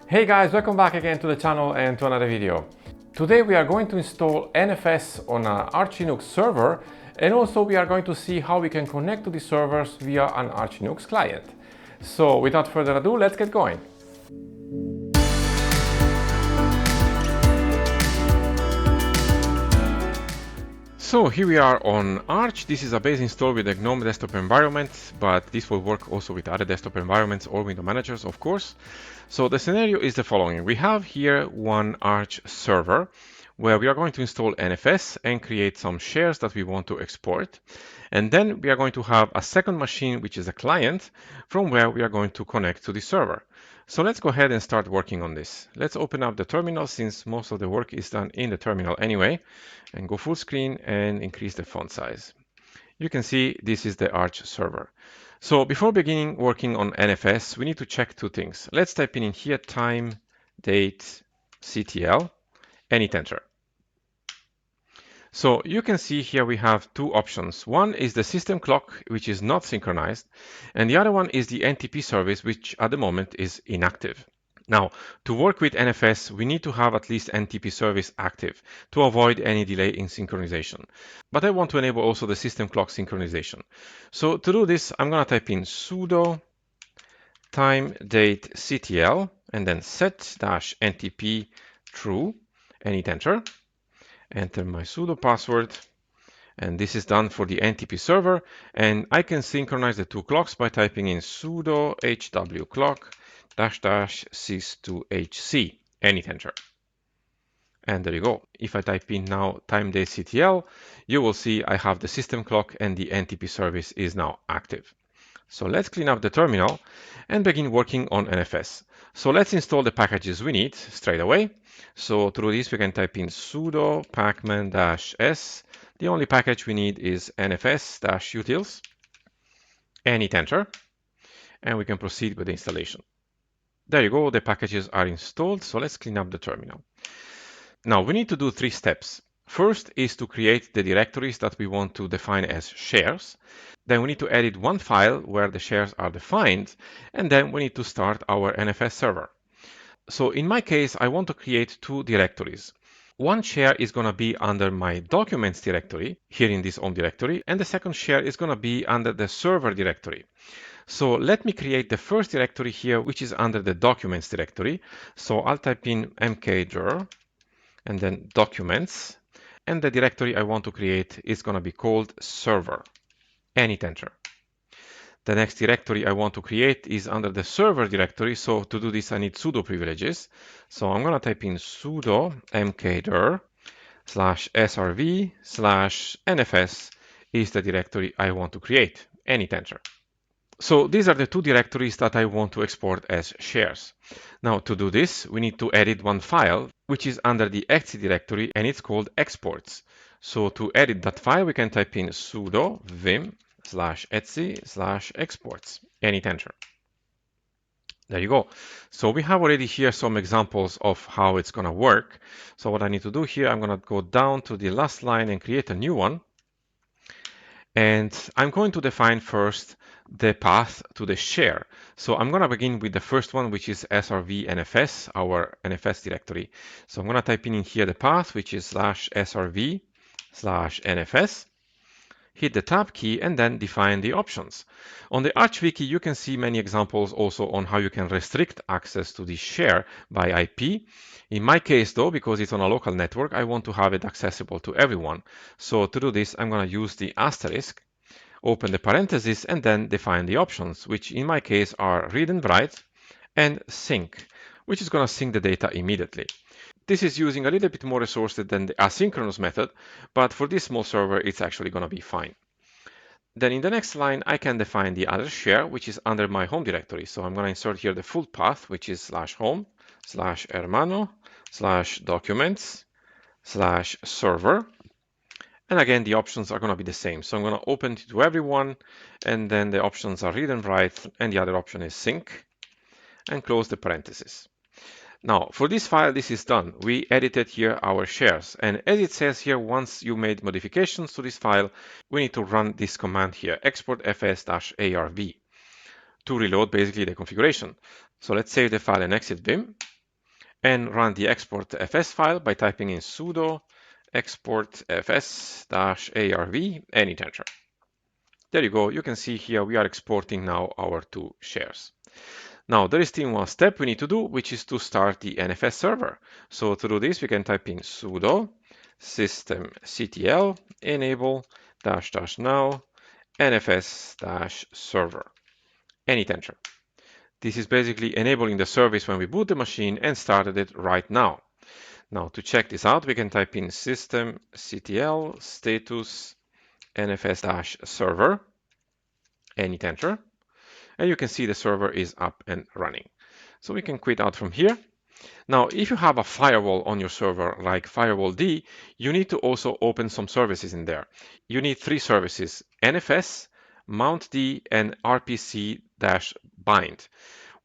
Hey guys, welcome back again to the channel and to another video. Today we are going to install NFS on an Arch Linux server, and also we are going to see how we can connect to the servers via an Arch Linux client. So without further ado, let's get going. So here we are on Arch. This is a base install with a GNOME desktop environment, but this will work also with other desktop environments or window managers, of course. So the scenario is the following. We have here one Arch server where we are going to install NFS and create some shares that we want to export. And then we are going to have a second machine, which is a client, from where we are going to connect to the server. So let's go ahead and start working on this. Let's open up the terminal, since most of the work is done in the terminal anyway, and go full screen and increase the font size. You can see this is the Arch server. So before beginning working on NFS, we need to check two things. Let's type in here time, date, CTL, and hit enter. So you can see here we have two options. One is the system clock, which is not synchronized, and the other one is the NTP service, which at the moment is inactive. Now, to work with NFS, we need to have at least NTP service active to avoid any delay in synchronization. But I want to enable also the system clock synchronization. So to do this, I'm going to type in sudo time date CTL and then set-NTP true and hit enter. Enter my sudo password, and this is done for the NTP server, and I can synchronize the two clocks by typing in sudo hw clock --sys2hc and hit enter. And there you go. If I type in now time date CTL, you will see I have the system clock and the NTP service is now active. So let's clean up the terminal and begin working on NFS. So let's install the packages we need straight away. So to do this, we can type in sudo pacman-s. The only package we need is nfs-utils and hit enter. And we can proceed with the installation. There you go, the packages are installed. So let's clean up the terminal. Now we need to do three steps. First is to create the directories that we want to define as shares. Then we need to edit one file where the shares are defined, and then we need to start our NFS server. So in my case, I want to create two directories. One share is going to be under my documents directory, here in this home directory, and the second share is going to be under the server directory. So let me create the first directory here, which is under the documents directory. So I'll type in mkdir and then documents, and the directory I want to create is going to be called server. And hit enter. The next directory I want to create is under the server directory. So to do this, I need sudo privileges. So I'm going to type in sudo mkdir /srv/nfs is the directory I want to create, and hit enter. So these are the two directories that I want to export as shares. Now to do this, we need to edit one file, which is under the etc directory, and it's called exports. So to edit that file, we can type in sudo vim/etc/exports and hit enter. There you go. So we have already here some examples of how it's going to work. So what I need to do here, I'm going to go down to the last line and create a new one. And I'm going to define first the path to the share. So I'm going to begin with the first one, which is srv-nfs, our NFS directory. So I'm going to type in here the path, which is /srv/nfs. Hit the tab key and then define the options. On the Arch Wiki, you can see many examples also on how you can restrict access to the share by IP. In my case though, because it's on a local network, I want to have it accessible to everyone. So to do this, I'm going to use the asterisk, open the parentheses, and then define the options, which in my case are read and write and sync, which is going to sync the data immediately. This is using a little bit more resources than the asynchronous method, but for this small server, it's actually going to be fine. Then in the next line, I can define the other share, which is under my home directory. So I'm going to insert here the full path, which is /home/hermano/documents/server. And again, the options are going to be the same. So I'm going to open it to everyone, and then the options are read and write, and the other option is sync, and close the parentheses. Now, for this file, this is done. We edited here our shares. And as it says here, once you made modifications to this file, we need to run this command here, export fs-arv, to reload basically the configuration. So let's save the file and exit Vim. and run the export fs file by typing in sudo export fs-arv and hit enter. There you go. You can see here we are exporting now our two shares. Now there is still one step we need to do, which is to start the NFS server. So to do this, we can type in sudo systemctl enable --now nfs-server and hit enter. This is basically enabling the service when we boot the machine and started it right now. Now to check this out, we can type in systemctl status nfs-server and hit enter. And you can see the server is up and running. So we can quit out from here. Now, if you have a firewall on your server like Firewall D, you need to also open some services in there. You need three services: NFS, Mount D, and RPC-bind.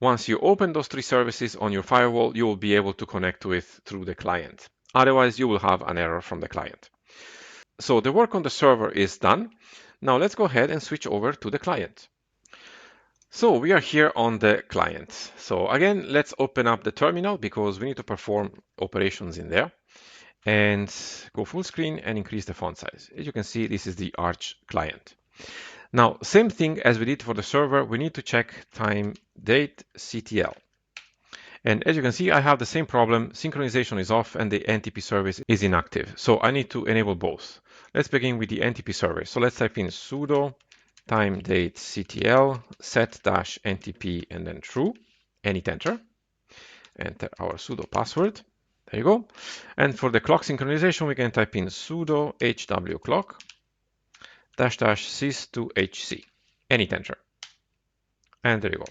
Once you open those three services on your firewall, you will be able to connect to it through the client. Otherwise, you will have an error from the client. So the work on the server is done. Now let's go ahead and switch over to the client. So we are here on the client. So again, let's open up the terminal because we need to perform operations in there, and go full screen and increase the font size. As you can see, this is the Arch client. Now, same thing as we did for the server, we need to check time date CTL. And as you can see, I have the same problem. Synchronization is off and the NTP service is inactive. So I need to enable both. Let's begin with the NTP service. So let's type in sudo time date CTL set-ntp and then true and hit enter. Enter our sudo password. There you go. And for the clock synchronization, we can type in sudo hwclock --sys2hc and hit enter. And there you go.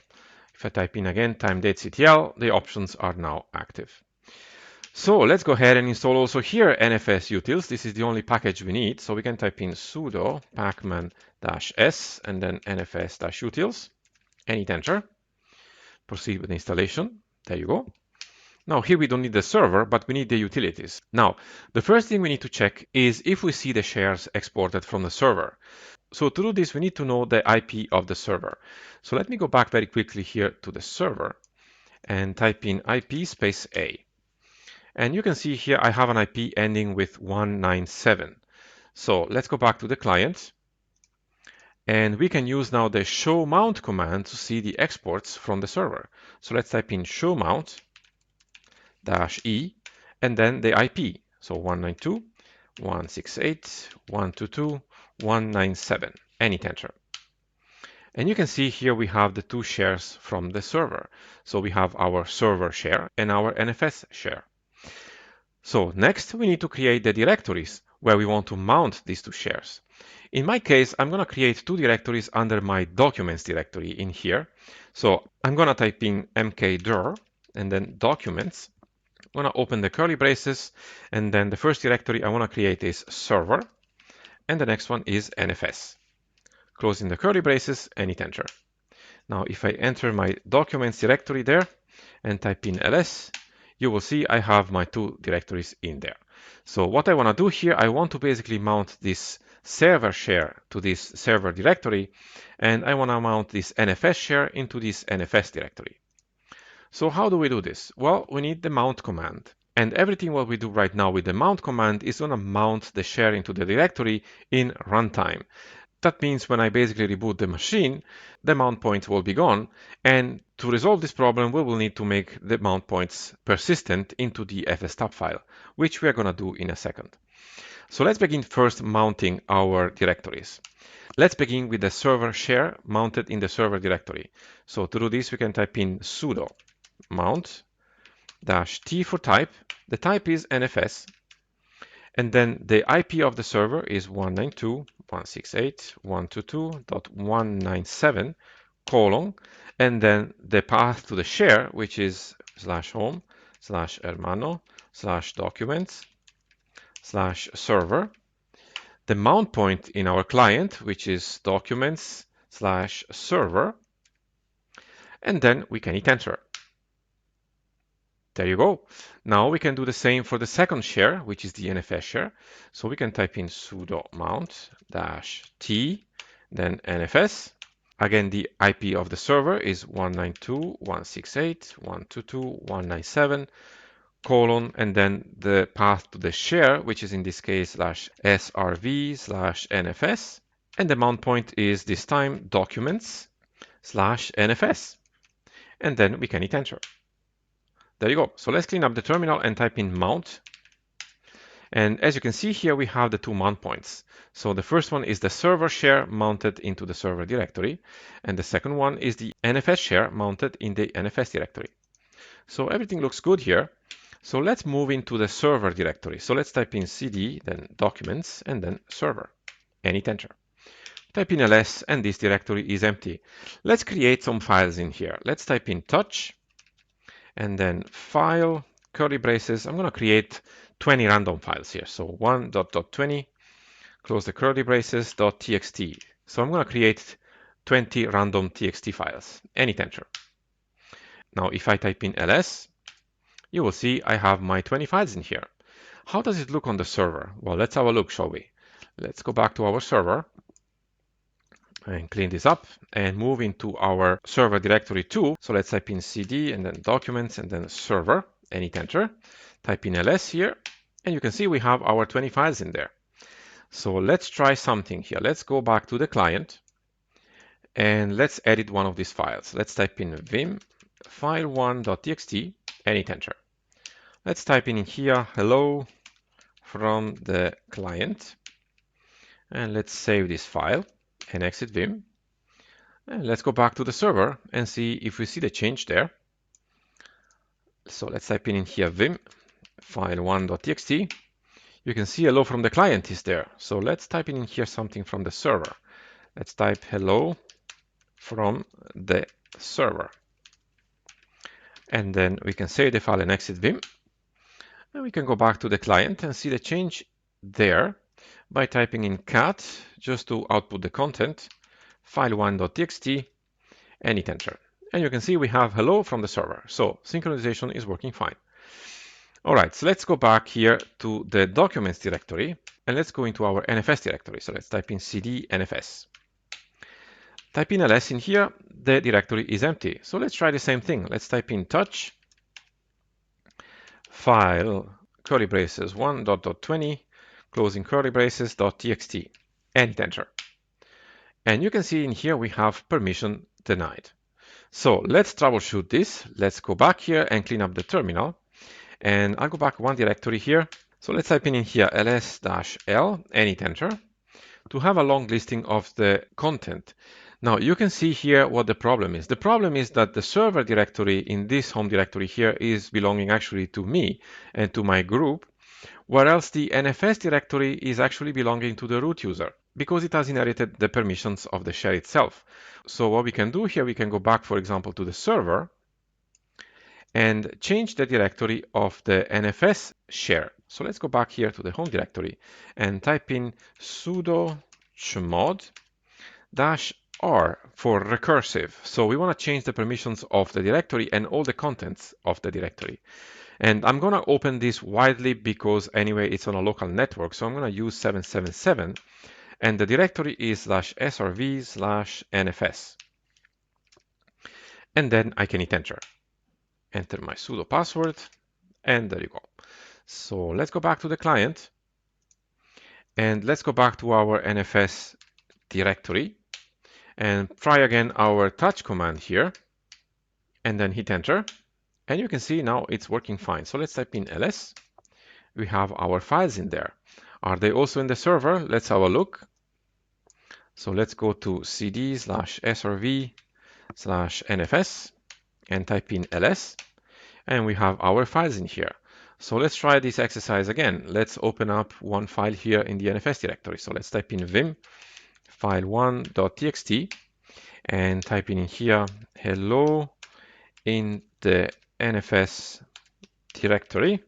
If I type in again time date CTL, the options are now active. So let's go ahead and install also here NFS utils. This is the only package we need. So we can type in sudo pacman-s and then nfs-utils and hit enter. Proceed with the installation. There you go. Now here we don't need the server, but we need the utilities. Now, the first thing we need to check is if we see the shares exported from the server. So to do this, we need to know the IP of the server. So let me go back very quickly here to the server and type in IP space A. And you can see here I have an IP ending with 197. So let's go back to the client. And we can use now the show mount command to see the exports from the server. So let's type in show mount -e and then the IP. So 192.168.122.197 and hit enter. And you can see here we have the two shares from the server. So we have our server share and our NFS share. So next we need to create the directories where we want to mount these two shares. In my case, I'm going to create two directories under my documents directory in here. So I'm going to type in mkdir and then documents. I'm going to open the curly braces, and then the first directory I want to create is server, and the next one is NFS. Closing the curly braces and hit enter. Now if I enter my documents directory there and type in ls, you will see I have my two directories in there. So what I want to do here, I want to basically mount this server share to this server directory, and I want to mount this NFS share into this NFS directory. So how do we do this? Well, we need the mount command. And everything what we do right now with the mount command is going to mount the share into the directory in runtime. That means when I basically reboot the machine, the mount points will be gone. And to resolve this problem, we will need to make the mount points persistent into the fstab file, which we are going to do in a second. So let's begin first mounting our directories. Let's begin with the server share mounted in the server directory. So to do this, we can type in sudo mount -t for type. The type is NFS. And then the IP of the server is 192.168.122.197 : and then the path to the share, which is /home/hermano/documents/server. The mount point in our client, which is documents/server. And then we can hit enter. There you go. Now we can do the same for the second share, which is the NFS share. So we can type in sudo mount -t, then NFS. Again, the IP of the server is 192.168.122.197, colon, and then the path to the share, which is in this case /srv/nfs. And the mount point is this time documents/nfs. And then we can hit enter. There you go. So let's clean up the terminal and type in mount. And as you can see here, we have the two mount points. So the first one is the server share mounted into the server directory. And the second one is the NFS share mounted in the NFS directory. So everything looks good here. So let's move into the server directory. So let's type in cd, then documents, and then server, and hit enter. Type in ls, and this directory is empty. Let's create some files in here. Let's type in touch, and then file, curly braces. I'm going to create 20 random files here. So 1.20, close the curly braces, .txt. So I'm going to create 20 random txt files, and hit enter. Now, if I type in ls, you will see I have my 20 files in here. How does it look on the server? Well, let's have a look, shall we? Let's go back to our server and clean this up and move into our server directory too. So let's type in cd and then documents and then server and hit enter. Type in ls here, and you can see we have our 20 files in there. So let's try something here. Let's go back to the client and let's edit one of these files. Let's type in vim file1.txt and hit enter. Let's type in here hello from the client, and let's save this file and exit vim. And let's go back to the server and see if we see the change there. So let's type in here vim file1.txt. You can see hello from the client is there. So let's type in here something from the server. Let's type hello from the server. And then we can save the file and exit vim. And we can go back to the client and see the change there by typing in cat just to output the content, file1.txt, and hit enter. And you can see we have hello from the server. So synchronization is working fine. All right, so let's go back here to the documents directory and let's go into our NFS directory. So let's type in cd NFS. Type in ls in here, the directory is empty. So let's try the same thing. Let's type in touch, file, curly braces, 1.20, closing curly braces, .txt, and hit enter. And you can see in here we have permission denied. So let's troubleshoot this. Let's go back here and clean up the terminal. And I'll go back one directory here. So let's type in here ls-l and hit enter to have a long listing of the content. Now you can see here what the problem is. The problem is that the server directory in this home directory here is belonging actually to me and to my group, whereas the NFS directory is actually belonging to the root user because it has inherited the permissions of the share itself. So what we can do here, we can go back, for example, to the server and change the directory of the NFS share. So let's go back here to the home directory and type in sudo chmod -r for recursive. So we want to change the permissions of the directory and all the contents of the directory. And I'm going to open this widely because anyway, it's on a local network. So I'm going to use 777 and the directory is /srv/nfs. And then I can hit enter. Enter my sudo password, and there you go. So let's go back to the client, and let's go back to our NFS directory, and try again our touch command here, and then hit enter. And you can see now it's working fine. So let's type in ls. We have our files in there. Are they also in the server? Let's have a look. So let's go to cd/srv/nfs and type in ls. And we have our files in here. So let's try this exercise again. Let's open up one file here in the NFS directory. So let's type in vim file1.txt and type in here hello in the NFS directory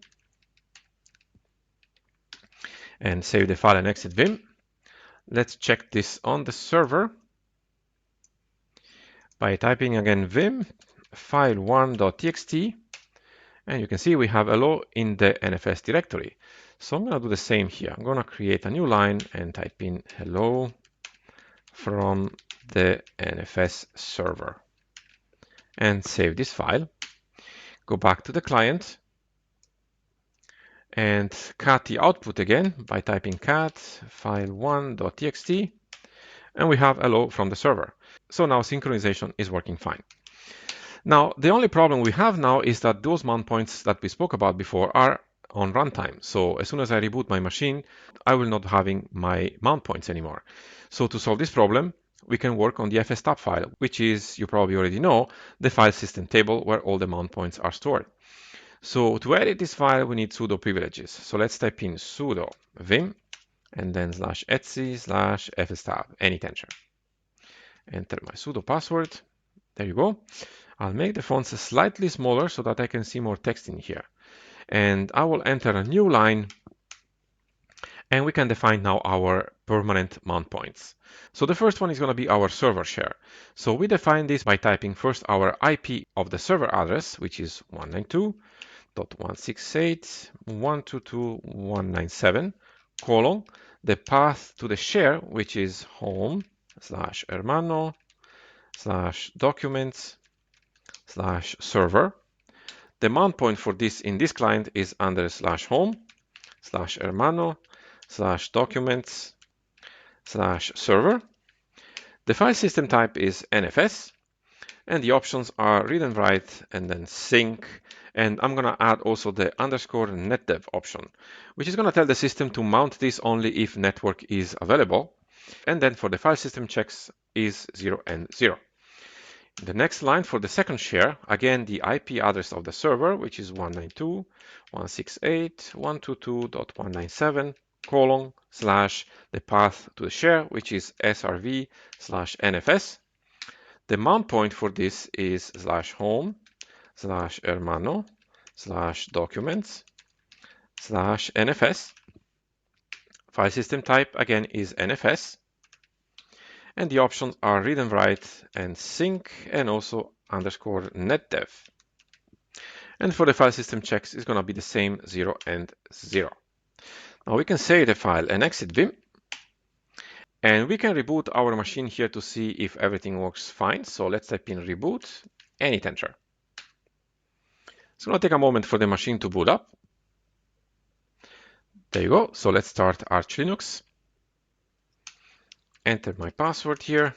and save the file and exit vim. Let's check this on the server by typing again vim file1.txt. And you can see we have hello in the NFS directory. So I'm going to do the same here. I'm going to create a new line and type in hello from the NFS server and save this file. Go back to the client and cat the output again by typing cat file1.txt, and we have hello from the server. So now synchronization is working fine. Now, the only problem we have now is that those mount points that we spoke about before are on runtime. So as soon as I reboot my machine, I will not having my mount points anymore. So to solve this problem, we can work on the fstab file, which is, you probably already know, the file system table where all the mount points are stored. So to edit this file, we need sudo privileges. So let's type in sudo vim and then /etc/fstab, and hit enter. Enter my sudo password. There you go. I'll make the fonts slightly smaller so that I can see more text in here. And I will enter a new line, and we can define now our permanent mount points. So the first one is going to be our server share. So we define this by typing first our IP of the server address, which is 192.168.122.197, colon, the path to the share, which is home/hermano/documents/server. The mount point for this in this client is under /home/hermano/documents/server. The file system type is NFS, and the options are read and write and then sync. And I'm going to add also the _netdev option, which is going to tell the system to mount this only if network is available. And then for the file system checks is 0 and 0. The next line for the second share, again, the IP address of the server, which is 192.168.122.197, colon, slash, the path to the share, which is srv/nfs. The mount point for this is /home/hermano/documents/nfs. File system type, again, is NFS. And the options are read and write and sync, and also _netdev. And for the file system checks, it's going to be the same 0 and 0. Now we can save the file and exit Vim. And we can reboot our machine here to see if everything works fine. So let's type in reboot and hit enter. It's going to take a moment for the machine to boot up. There you go. So let's start Arch Linux. Enter my password here.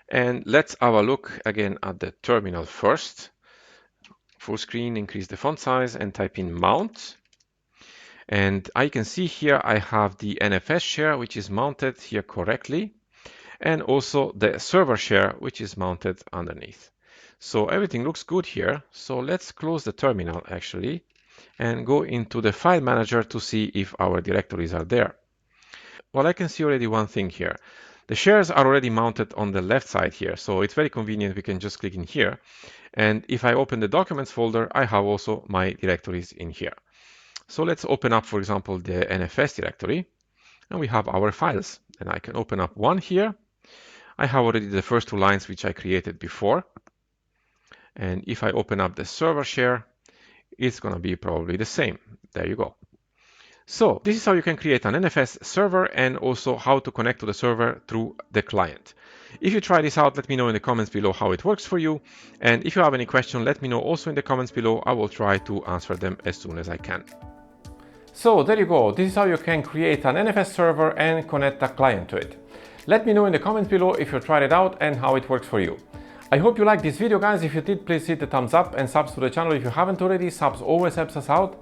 And let's have a look again at the terminal first. Full screen, increase the font size and type in mount. And I can see here I have the NFS share, which is mounted here correctly. And also the server share, which is mounted underneath. So everything looks good here. So let's close the terminal actually and go into the file manager to see if our directories are there. Well, I can see already one thing here. The shares are already mounted on the left side here, so it's very convenient. We can just click in here. And if I open the documents folder, I have also my directories in here. So let's open up, for example, the NFS directory, and we have our files. And I can open up one here. I have already the first two lines which I created before. And if I open up the server share, it's going to be probably the same. There you go. So this is how you can create an NFS server and also how to connect to the server through the client. If you try this out, let me know in the comments below how it works for you. And if you have any question, let me know also in the comments below. I will try to answer them as soon as I can. So there you go. This is how you can create an NFS server and connect a client to it. Let me know in the comments below if you tried it out and how it works for you. I hope you liked this video, guys. If you did, please hit the thumbs up and subs to the channel if you haven't already. Subs always helps us out.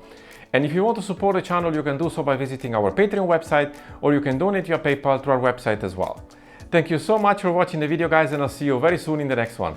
And if you want to support the channel, you can do so by visiting our Patreon website, or you can donate via PayPal to our website as well. Thank you so much for watching the video, guys, and I'll see you very soon in the next one.